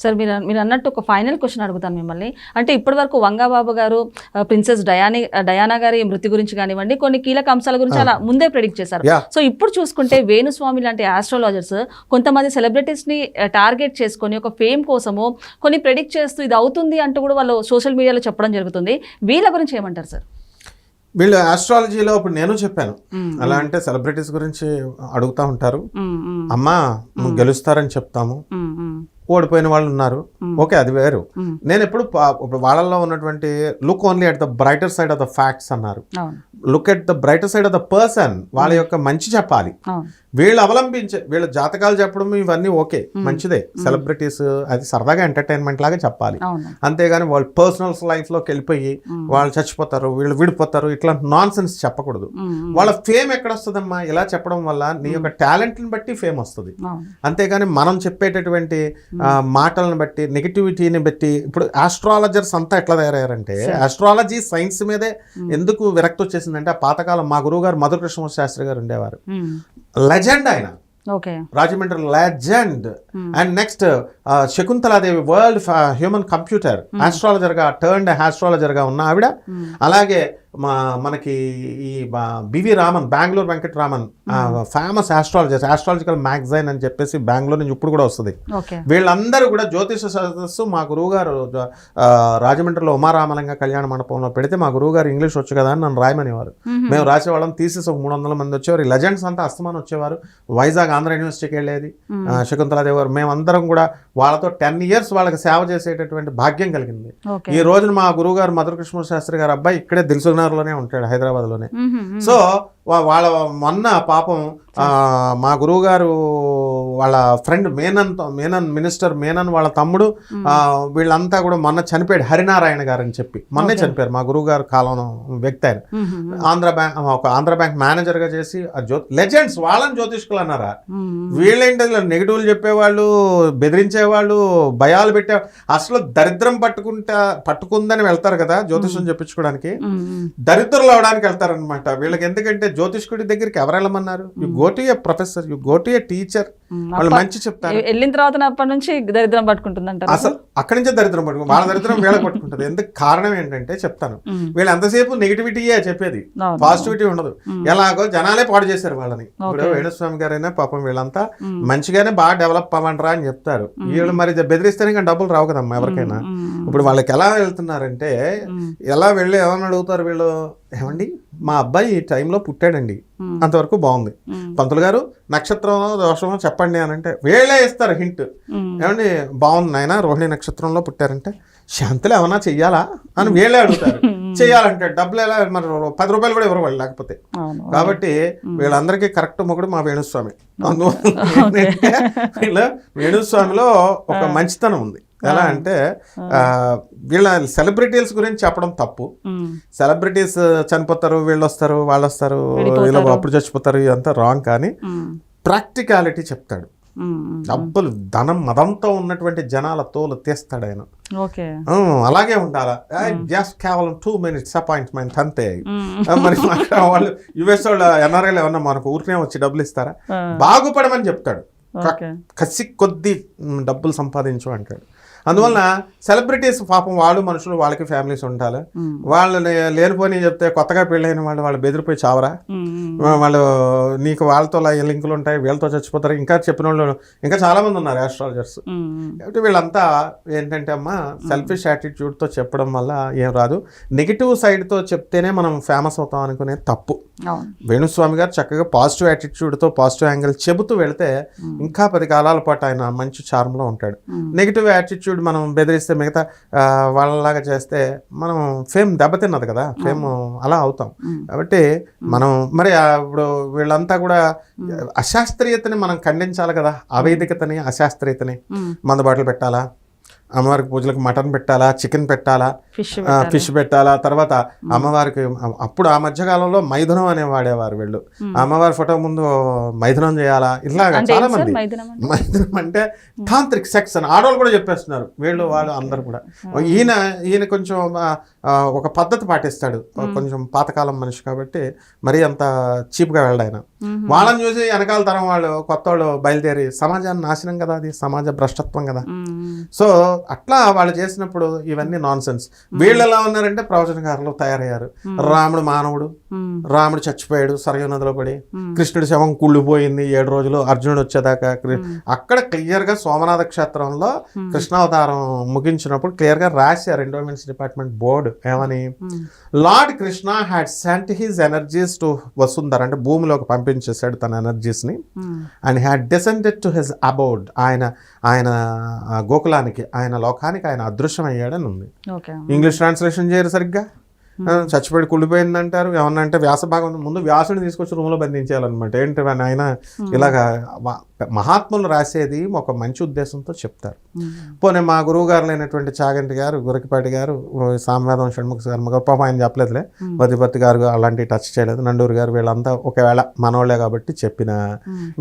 Sir మీరు అన్నట్టు ఒక ఫైనల్ క్వశ్చన్ అడుగుతాను మిమ్మల్ని. అంటే ఇప్పటివరకు వంగాబాబు గారు ప్రిన్సెస్ డయానా గారి మృతి గురించి కానివ్వండి, కొన్ని కీలక అంశాల గురించి అలా ముందే ప్రెడిక్ట్ చేశారు. సో ఇప్పుడు చూసుకుంటే వేణుస్వామి లాంటి ఆస్ట్రాలజర్స్ కొంతమంది సెలబ్రిటీస్ ని టార్గెట్ చేసుకొని ఒక ఫేమ్ కోసము కొన్ని ప్రెడిక్ట్ చేస్తూ ఇది అవుతుంది అంటూ కూడా వాళ్ళు సోషల్ మీడియాలో చెప్పడం జరుగుతుంది. వీళ్ళ గురించి ఏమంటారు సార్? వీళ్ళు ఆస్ట్రాలజీలో ఇప్పుడు నేను చెప్పాను, అలా అంటే సెలబ్రిటీస్ గురించి అడుగుతా ఉంటారు. అమ్మా నువ్వు గెలుస్తారని చెప్తాము, ఓడిపోయిన వాళ్ళు ఉన్నారు, ఓకే అది వేరు. నేను ఎప్పుడు వాళ్ళల్లో ఉన్నటువంటి look only at the brighter side of the facts అన్నారు. Look at the brighter side of the person, వాళ్ళ యొక్క మంచి చెప్పాలి. వీళ్ళు అవలంబించే వీళ్ళ జాతకాలు చెప్పడం ఇవన్నీ ఓకే, మంచిదే. సెలబ్రిటీస్ అది సరదాగా ఎంటర్టైన్మెంట్ లాగా చెప్పాలి, అంతేగాని వాళ్ళు పర్సనల్ లైఫ్ లోకి వెళ్ళిపోయి వాళ్ళు చచ్చిపోతారు, వీళ్ళు విడిపోతారు, ఇట్లా నాన్ సెన్స్ చెప్పకూడదు. వాళ్ళ ఫేమ్ ఎక్కడ వస్తుందమ్మా? ఇలా చెప్పడం వల్ల నీ యొక్క టాలెంట్ ని బట్టి ఫేమ్ వస్తుంది, అంతేగాని మనం చెప్పేటటువంటి మాటలను బట్టి నెగిటివిటీని బట్టి. ఇప్పుడు ఆస్ట్రాలజర్స్ అంతా ఎట్లా తయారయ్యారంటే, ఆస్ట్రాలజీ సైన్స్ మీదే ఎందుకు విరక్తి వచ్చేసిందంటే, ఆ పాతకాలం మా గురువు గారు మధుర కృష్ణ శాస్త్రి గారు ఉండేవారు, లెజెండ్ ఆయన, Rajahmundry legend. And next Shakuntala Devi world human computer astrologer గా టర్న్డ్ ఆస్ట్రాలజర్ గా ఉన్న ఆవిడ. అలాగే మనకి ఈ B V Raman, Bengaluru Venkataraman, famous astrologer, astrological magazine అని చెప్పేసి బెంగళూరు నుంచి ఇప్పుడు కూడా వస్తుంది. వీళ్ళందరూ కూడా జ్యోతిష సదస్సు మా గురువు గారు రాజమండ్రిలో ఉమారామలింగ కళ్యాణ మండపంలో పెడితే మా గురువు గారు ఇంగ్లీష్ వచ్చు కదా అని నన్ను రాయమనేవారు. మేము రాసేవాళ్ళం, తీసేసి ఒక 300 మంది వచ్చేవారు. ఈ లెజెండ్స్ అంతా అస్తమానం వచ్చేవారు. వైజాగ్ ఆంధ్ర యూనివర్సిటీకి వెళ్ళేది శకుంతలాదేవి గారు. మేమందరం కూడా వాళ్ళతో 10 years వాళ్ళకి సేవ చేసేటటువంటి భాగ్యం కలిగింది. ఈ రోజున మా గురువు గారు మధుర కృష్ణ శాస్త్రి గారు అబ్బాయి ఇక్కడే దిల్సుఖ్నగర్లోనే ఉంటాడు, హైదరాబాద్ లోనే. సో వాళ్ళ మొన్న పాపం మా గురువు గారు వాళ్ళ ఫ్రెండ్ మేనన్ మినిస్టర్ మేనన్ వాళ్ళ తమ్ముడు, వీళ్ళంతా కూడా మొన్న చనిపోయాడు, హరినారాయణ గారు అని చెప్పి మొన్నే చనిపోయారు. మా గురువు గారు కాలం వ్యక్తి ఆయన. ఆంధ్ర బ్యాంక్ మేనేజర్ గా చేసి లెజెండ్స్, వాళ్ళని జ్యోతిష్కులు అన్నారా? వీళ్ళేంటి నెగిటివ్లు చెప్పేవాళ్ళు, బెదిరించేవాళ్ళు, భయాలు పెట్టే, అసలు దరిద్రం పట్టుకుందని వెళ్తారు కదా జ్యోతిష్యం చెప్పించుకోవడానికి, దరిద్రులు అవడానికి వెళ్తారనమాట వీళ్ళకి. ఎందుకంటే జ్యోతిష్కుడి దగ్గరికి ఎవరు వెళ్ళమన్నారు? You go to a professor, you go to a teacher, వాళ్ళు మంచి చెప్తారు. వెళ్ళిన తర్వాత అప్పటి నుంచి దరిద్రం పట్టుకుంటుంది, అసలు అక్కడి నుంచే దరిద్రం పట్టుకుంటుంది, వాళ్ళ దరిద్రం వీళ్ళకి పట్టుకుంటుంది. ఎందుకు కారణం ఏంటంటే చెప్తాను, వీళ్ళు ఎంతసేపు నెగిటివిటీయే చెప్పేది, పాజిటివిటీ ఉండదు. ఎలాగో జనాలే పాడు చేశారు వాళ్ళని. ఇప్పుడు వేణుస్వామి గారైనా పాపం వీళ్ళంతా మంచిగానే బాగా డెవలప్ అవ్వండిరా అని చెప్తారు. వీళ్ళు మరి బెదిరిస్తేనే కానీ డబ్బులు రావు కదమ్మా ఎవరికైనా. ఇప్పుడు వాళ్ళకి ఎలా వెళ్తున్నారంటే, ఎలా వెళ్ళి ఏమని అడుగుతారు వీళ్ళు, ఏమండి మా అబ్బాయి ఈ టైంలో పుట్టాడండి, అంతవరకు బాగుంది, పంతులు గారు నక్షత్రం దోషమో చెప్పండి అని అంటే వీళ్ళే ఇస్తారు హింట్. ఏమండి బాగుంది నాయన, రోహిణి నక్షత్రంలో పుట్టారంటే శాంతులు ఏమన్నా చెయ్యాలా అని వీళ్ళే అడుగుతారు. చెయ్యాలంటే డబ్బులు ఎలా, మరి 10 రూపాయలు కూడా ఎవరు వాళ్ళు లేకపోతే. కాబట్టి వీళ్ళందరికీ కరెక్ట్ మొగుడు మా వేణుస్వామి. వీళ్ళ వేణుస్వామిలో ఒక మంచితనం ఉంది. ఎలా అంటే వీళ్ళ సెలబ్రిటీస్ గురించి చెప్పడం తప్పు. సెలబ్రిటీస్ చనిపోతారు, వీళ్ళు వస్తారు, వాళ్ళు వస్తారు, వీళ్ళు అప్పుడు చచ్చిపోతారు, ఇదంతా రాంగ్. కానీ ప్రాక్టికాలిటీ చెప్తాడు. డబ్బులు ధనం మదంతో ఉన్నటువంటి జనాల తోలు తీస్తాడు ఆయన. అలాగే ఉండాలా, జస్ట్ కేవలం 2 minutes అపాయింట్మెంట్ అంతే. మరి వాళ్ళు యుఎస్ వాళ్ళు ఎన్ఆర్ఐలు ఏమన్నా మనకు ఊరికే వచ్చి డబ్బులు ఇస్తారా? బాగుపడమని చెప్తాడు, కసి కొద్ది డబ్బులు సంపాదించు అంటాడు. అందువలన సెలబ్రిటీస్ పాపం వాళ్ళు మనుషులు, వాళ్ళకి ఫ్యామిలీస్ ఉండాలి. వాళ్ళు లేనిపోని చెప్తే కొత్తగా పెళ్ళైన వాళ్ళు బెదిరిపోయి చావరా, వాళ్ళు నీకు వాళ్ళతో లింకులు ఉంటాయి, వీళ్ళతో చచ్చిపోతారు. ఇంకా చెప్పిన వాళ్ళు ఇంకా చాలా మంది ఉన్నారు ఆస్ట్రాలజర్స్. కాబట్టి వీళ్ళంతా ఏంటంటే అమ్మా సెల్ఫిష్ యాటిట్యూడ్తో చెప్పడం వల్ల ఏం రాదు. నెగిటివ్ సైడ్తో చెప్తేనే మనం ఫేమస్ అవుతాం అనుకునే తప్పు. వేణుస్వామి గారు చక్కగా పాజిటివ్ యాటిట్యూడ్తో పాజిటివ్ యాంగిల్ చెబుతూ వెళితే ఇంకా 10 కాలాల పాటు ఆయన మంచి చార్మ్లో ఉంటాడు. నెగిటివ్ యాటిట్యూడ్ మనం బెదిరిస్తే మిగతా వాళ్ళలాగా చేస్తే మనం ఫేమ్ దెబ్బతిన్నది కదా, ఫేమ్ అలా అవుతాం. కాబట్టి మనం మరి ఇప్పుడు వీళ్ళంతా కూడా అశాస్త్రీయతని మనం ఖండించాలి కదా, అవైదికతని అశాస్త్రీయతని మందుబాటులు పెట్టాలా. అమ్మవారికి పూజలకు మటన్ పెట్టాలా, చికెన్ పెట్టాలా, ఫిష్ పెట్టాలా. తర్వాత అమ్మవారికి అప్పుడు ఆ మధ్యకాలంలో మైథునం అనే వాడేవారు వీళ్ళు. అమ్మవారి ఫోటో ముందు మైథునం చేయాలా, ఇలాగా చాలా మంది. మైథునం అంటే తాంత్రిక్ సెక్స్ అని ఆడవాళ్ళు కూడా చెప్పేస్తున్నారు, వీళ్ళు వాళ్ళు అందరు కూడా. ఈయన కొంచెం ఒక పద్ధతి పాటిస్తాడు, కొంచెం పాతకాలం మనిషి కాబట్టి మరీ అంత చీప్గా వెళ్ళడు ఆయన. వాళ్ళని చూసి వెనకాల తరం వాళ్ళు కొత్త వాళ్ళు బయలుదేరి సమాజాన్ని నాశనం కదా, అది సమాజ భ్రష్టత్వం కదా. సో అట్లా వాళ్ళు చేసినప్పుడు ఇవన్నీ నాన్ సెన్స్. వీళ్ళు ఎలా ఉన్నారంటే ప్రవచనకారులు తయారయ్యారు. రాముడు మానవుడు, రాముడు చచ్చిపోయాడు సరయూ నదిలో పడి, కృష్ణుడి శవం కుళ్ళిపోయింది 7 రోజులు అర్జునుడు వచ్చేదాకా. అక్కడ క్లియర్ గా సోమనాథ క్షేత్రంలో కృష్ణావతారం ముగించినప్పుడు క్లియర్ గా రాశారు ఎండోమెంట్స్ డిపార్ట్మెంట్ బోర్డు ఏమని, lord Krishna had cent his energies to Vasundhara, అంటే భూమిలోకి పంపించేశాడు తన ఎనర్జీస్ ని, and had descended to his abode, ఆయన గోకులానికి, ఆయన లోకానికి ఆయన అదృశ్యం అయ్యాడని ఉంది. ఇంగ్లీష్ ట్రాన్స్లేషన్ చేయరు సరిగ్గా, చచ్చిపోయి కుళ్ళిపోయింది అంటారు. ఏమన్నా అంటే వ్యాస భాగం ముందు వ్యాసుని తీసుకొచ్చి రూమ్లో బంధించేయాలన్నమాట. ఏంటి ఆయన ఇలాగా మహాత్ములు రాసేది ఒక మంచి ఉద్దేశంతో చెప్తారు. పోనీ మా గురువు గారు అయినటువంటి చాగంటి గారు, గురకిపాటి గారు, సామవేదం షణ్ముఖ శర్మ గారు, పాపం ఆయన చెప్పలేదులే, వదిపతి గారు అలాంటివి టచ్ చేయలేదు, నండూరు గారు, వీళ్ళంతా ఒకవేళ మనోళ్లే కాబట్టి చెప్పిన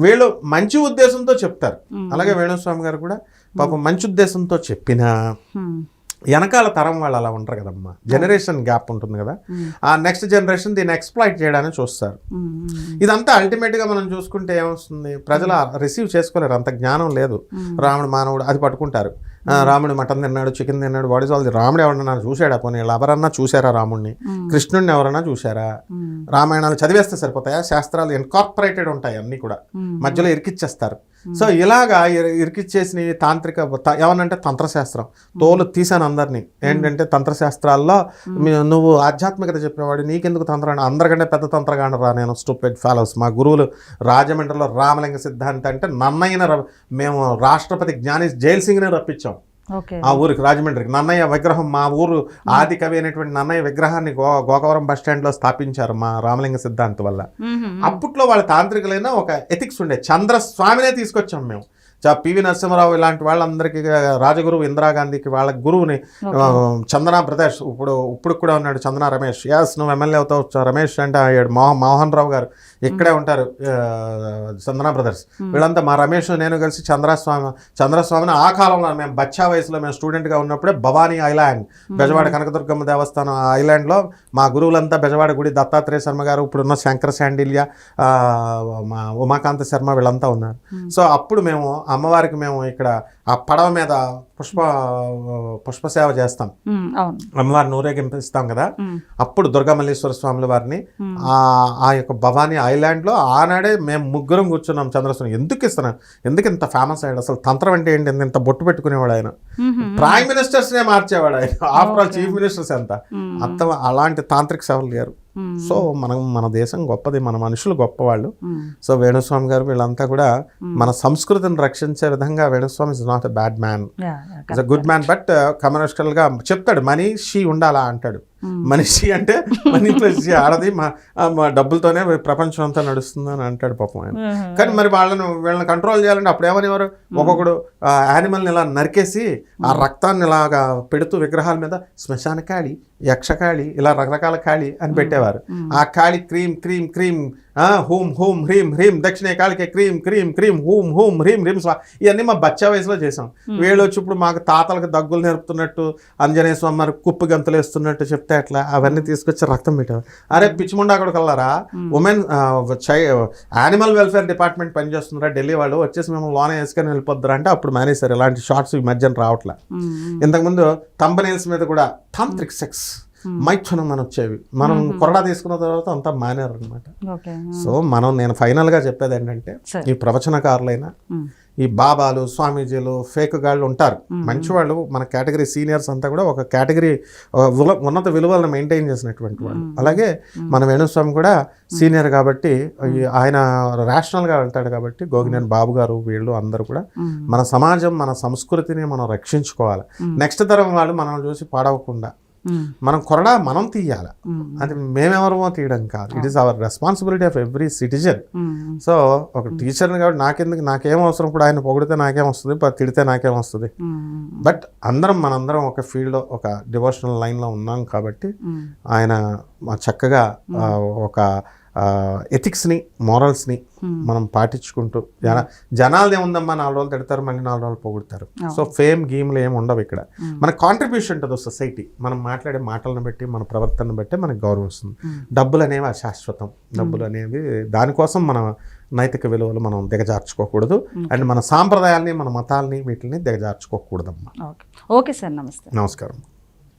వీళ్ళు మంచి ఉద్దేశంతో చెప్తారు. అలాగే వేణుస్వామి గారు కూడా పాపం మంచి ఉద్దేశంతో చెప్పిన వెనకాల తరం వాళ్ళు అలా ఉంటారు కదమ్మా, జనరేషన్ గ్యాప్ ఉంటుంది కదా, ఆ నెక్స్ట్ జనరేషన్ దీన్ని ఎక్స్ప్లాయిట్ చేయడానికి చూస్తారు. ఇదంతా అల్టిమేట్గా మనం చూసుకుంటే ఏమొస్తుంది, ప్రజలు రిసీవ్ చేసుకోలేరు, అంత జ్ఞానం లేదు. రాముడు మానవుడు అది పట్టుకుంటారు, రాముడు మటన్ తిన్నాడు, చికెన్ తిన్నాడు, వాట్ ఇస్ ఆల్ ది. రాముడు ఎవరన్నా చూశాడా, పోనీ ఎవరన్నా చూసారా రాముడిని, కృష్ణుడిని ఎవరన్నా చూసారా? రామాయణాలు చదివేస్తే సరిపోతాయా? శాస్త్రాలు ఇన్కార్పొరేటెడ్ ఉంటాయి అన్నీ కూడా, మధ్యలో ఇరికిచ్చేస్తారు. సో ఇలాగా ఇరికిచ్చేసిన తాంత్రిక ఏమనంటే తంత్రశాస్త్రం తోలు తీసాను అందరినీ. ఏంటంటే తంత్రశాస్త్రాల్లో నువ్వు ఆధ్యాత్మికత చెప్పేవాడు, నీకెందుకు తంత్రం, అందరికంటే పెద్ద తంత్రగాండ రా నేను, స్టూపిడ్ ఫెలోస్. మా గురువులు రాజమండ్రిలో రామలింగ సిద్ధాంత అంటే నన్నయ్యన మేము రాష్ట్రపతి జ్ఞాని జైల్ సింగ్నే రప్పించాం ఆ ఊరికి, రాజమండ్రికి. నన్నయ్య విగ్రహం, మా ఊరు ఆది కవి అయినటువంటి నన్నయ్య విగ్రహాన్ని గోకవరం బస్ స్టాండ్ లో స్థాపించారు మా రామలింగ సిద్ధాంత వల్ల. అప్పట్లో వాళ్ళ తాంత్రికులైన ఒక ఎథిక్స్ ఉండే, చంద్రస్వామినే తీసుకొచ్చాం మేము. పివి నరసింహారావు ఇలాంటి వాళ్ళందరికీ, రాజగురువు ఇందిరాగాంధీకి వాళ్ళ గురువుని చందనా బ్రదర్స్, ఇప్పుడు కూడా ఉన్నాడు చందనా రమేష్. యాస్ నువ్వు ఎమ్మెల్యే అవుతావు రమేష్ అంటే అయ్యాడు. మోహన్ రావు గారు ఇక్కడే ఉంటారు, చందనా బ్రదర్స్. వీళ్ళంతా మా రమేష్ నేను కలిసి చంద్రస్వామిని ఆ కాలంలో మేము బచ్చా వయసులో మేము స్టూడెంట్గా ఉన్నప్పుడే భవానీ ఐలాండ్, బెజవాడ కనకదుర్గమ్మ దేవస్థానం ఐలాండ్లో మా గురువులంతా బెజవాడ గుడి, దత్తాత్రేయ శర్మ గారు, ఇప్పుడున్న శంకర శాండిల్య, మా ఉమాకాంత శర్మ వీళ్ళంతా ఉన్నారు. సో అప్పుడు మేము అమ్మవారికి మేము ఇక్కడ ఆ పడవ మీద పుష్పసేవ చేస్తాం, అమ్మవారిని ఊరేగింపిస్తాం కదా. అప్పుడు దుర్గామల్లేశ్వర స్వాముల వారిని ఆ యొక్క భవానీ ఐలాండ్లో ఆనాడే మేము ముగ్గురం కూర్చున్నాం. చంద్రస్వామి ఎందుకు ఇస్తున్నాం, ఎందుకు ఇంత ఫేమస్ అయ్యాడు, అసలు తంత్రం అంటే ఏంటి, ఇంత బొట్టు పెట్టుకునేవాడు ఆయన, ప్రైమ్ మినిస్టర్స్నే మార్చేవాడు ఆయన, ఆఫ్టర్ ఆల్ చీఫ్ మినిస్టర్స్ అంత అలాంటి తాంత్రిక సేవలు లేరు. సో మన దేశం గొప్పది, మన మనుషులు గొప్పవాళ్ళు. సో వేణుస్వామి గారు వీళ్ళంతా కూడా మన సంస్కృతిని రక్షించే విధంగా, Venu Swamy is not a bad man, is a good man. But commercial గా చెప్తాడు మనిషి ఉండాలా అంటాడు. మనిషి అంటే మనీ ప్లస్ ఆడది, మా డబ్బులతోనే ప్రపంచం అంతా నడుస్తుంది అని అంటాడు పాపం ఆయన. కానీ మరి వీళ్ళని కంట్రోల్ చేయాలంటే అప్పుడు ఏమనేవారు, ఒక్కొక్కడు యానిమల్ని ఇలా నరికేసి ఆ రక్తాన్ని ఇలాగా పెడుతూ విగ్రహాల మీద శ్మశాన కాళి, యక్షకాళి, ఇలా రకరకాల కాళి అని పెట్టేవారు. ఆ కాళి క్రీమ్ క్రీమ్ క్రీమ్, హూమ్ హూమ్ హ్రీం హ్రీం, దక్షిణ కాళికి క్రీమ్ క్రీమ్ క్రీమ్, హూమ్ హూమ్ హ్రీం హ్రీం స్వా. ఇవన్నీ మా బచ్చా వయసులో చేసాం. వీళ్ళు వచ్చి ఇప్పుడు మాకు తాతలకు దగ్గులు నేర్పుతున్నట్టు, ఆంజనేయ స్వామి మరి కుప్పు గంతులు వేస్తున్నట్టు చెప్తే అట్లా అవన్నీ తీసుకొచ్చి రక్తం పెట్టారు. అరే పిచ్చిముండా అక్కడికి వెళ్ళారా, ఉమెన్ యానిమల్ వెల్ఫేర్ డిపార్ట్మెంట్ పనిచేస్తున్నారా ఢిల్లీ వాళ్ళు, వచ్చేసి మేము లోనే వేసుకొని వెళ్ళిపోద్దారు అంటే అప్పుడు మేనేజర్. ఇలాంటి షార్ట్స్ ఈ మధ్యన రావట్లే. ఇంతకుముందు థంబ్నెయిల్స్ మీద కూడా తాంత్రిక్ సెక్స్, మైథునం అని వచ్చేవి. మనం కొరడా తీసుకున్న తర్వాత అంతా మానేరు అనమాట. సో నేను ఫైనల్గా చెప్పేది ఏంటంటే, ఈ ప్రవచనకారులైనా ఈ బాబాలు, స్వామీజీలు, ఫేక్ గాళ్ళు ఉంటారు, మంచివాళ్ళు. మన కేటగిరీ సీనియర్స్ అంతా కూడా ఒక కేటగిరీ ఉన్నత విలువలను మెయింటైన్ చేసినటువంటి వాళ్ళు. అలాగే మన వేణుస్వామి కూడా సీనియర్ కాబట్టి ఆయన రేషనల్గా వెళ్తాడు కాబట్టి, గోగినేని బాబు గారు వీళ్ళు అందరూ కూడా మన సమాజం, మన సంస్కృతిని మనం రక్షించుకోవాలి. నెక్స్ట్ తరం వాళ్ళు మనం చూసి పాడవకుండా మనం కొరడా మనం తీయాలి, అది మేమెవరమో తీయడం కాదు. It is our responsibility of every citizen. So ఒక టీచర్ని కాబట్టి నాకేం అవసరం, ఇప్పుడు ఆయన పొగిడితే నాకేం వస్తుంది, తిడితే నాకేం వస్తుంది. బట్ మనందరం ఒక ఫీల్డ్లో ఒక డివోషనల్ లైన్లో ఉన్నాం కాబట్టి ఆయన చక్కగా ఒక ఎథిక్స్ని మారల్స్ని మనం పాటించుకుంటూ జనాలు ఏముందమ్మా 4 రోజులు తిడతారు, మళ్ళీ 4 రోజులు పొగుడతారు. సో ఫేమ్ గేమ్లు ఏమి ఉండవు ఇక్కడ. మన కాంట్రిబ్యూషన్ ఉంటుంది సొసైటీ, మనం మాట్లాడే మాటలను బట్టి మన ప్రవర్తనను బట్టి మనకు గౌరవం వస్తుంది. డబ్బులు అనేవి అశాశ్వతం, డబ్బులు అనేవి దానికోసం మన నైతిక విలువలు మనం దిగజార్చుకోకూడదు, అండ్ మన సాంప్రదాయాల్ని మన మతాల్ని వీటిని దిగజార్చుకోకూడదమ్మా. ఓకే సార్, నమస్తే. నమస్కారం.